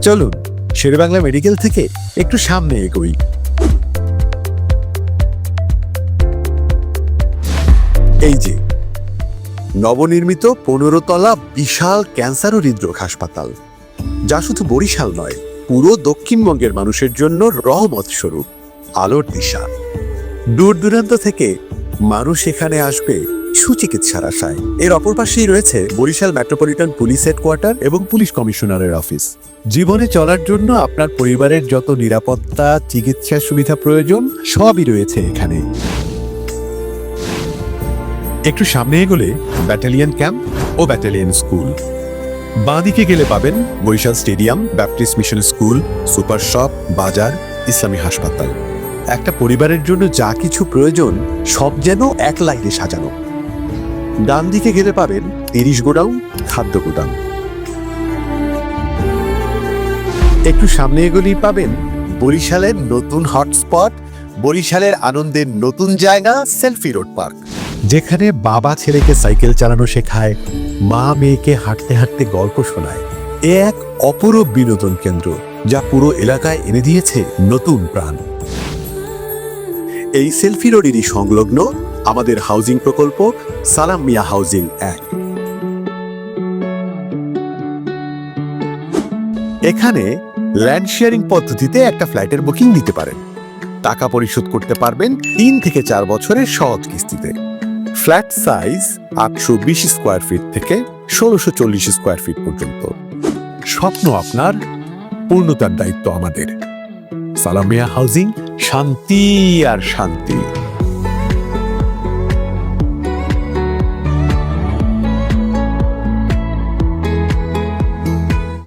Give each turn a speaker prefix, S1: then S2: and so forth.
S1: চলুন শেরেবাংলা মেডিকেল থেকে একটু সামনে এগোই। এই যে নবনির্মিত 15 তলা বিশাল ক্যান্সার ও হৃদরোগ হাসপাতাল, যা শুধু বরিশাল নয়, পুরো দক্ষিণবঙ্গের মানুষের জন্য রহমত স্বরূপ, আলোর দিশা। দূর দূরান্ত থেকে মানুষ এখানে আসবে সুচিকিৎসার আশায়। এর অপর পাশেই রয়েছে বরিশাল মেট্রোপলিটন পুলিশ হেডকোয়ার্টার এবং পুলিশ কমিশনারের অফিস। জীবনে চলার জন্য আপনার পরিবারের যত নিরাপত্তা, চিকিৎসা সুবিধা প্রয়োজন সবই রয়েছে এখানে। একটু সামনে এগোলে ব্যাটালিয়ন ক্যাম্প ও ব্যাটালিয়ন স্কুল। বাঁদিকে গেলে পাবেন Barishal stadium, Baptist mission school, super shop, বাজার, ইসলামী হাসপাতাল। একটা পরিবারের জন্য যা কিছু প্রয়োজন সব যেন এক লাইনে সাজানো। ডান দিকে গেলে পাবেন 30 গোডাউন, খাদ্য গোডাউন। একটু সামনে এগোলেই পাবেন বরিশালের নতুন হটস্পট, বরিশালের আনন্দের নতুন জায়গা সেলফি রোড পার্ক, যেখানে বাবা ছেলেকে সাইকেল চালানো শেখায়, মা মেয়েকে হাঁটতে হাঁটতে গল্প শোনায়। এ এক অপরূপ বিনোদন কেন্দ্র, যা পুরো এলাকায় এনে দিয়েছে নতুন প্রাণ। এই সেলফি রোডেরই সংলগ্ন আমাদের হাউজিং প্রকল্প সালাম মিয়া হাউজিং 1। এখানে ল্যান্ড শেয়ারিং পদ্ধতিতে একটা ফ্ল্যাটের বুকিং দিতে পারেন। টাকা পরিশোধ করতে পারবেন 3 থেকে 4 বছরের সহজ কিস্তিতে। ফ্ল্যাট সাইজ 820 স্কোয়ার ফিট থেকে 1640 স্কোয়ার ফিট পর্যন্ত। স্বপ্ন আপনার, পূর্ণতার দায়িত্ব আমাদের। সালাম মিয়া হাউজিং, শান্তি আর শান্তি।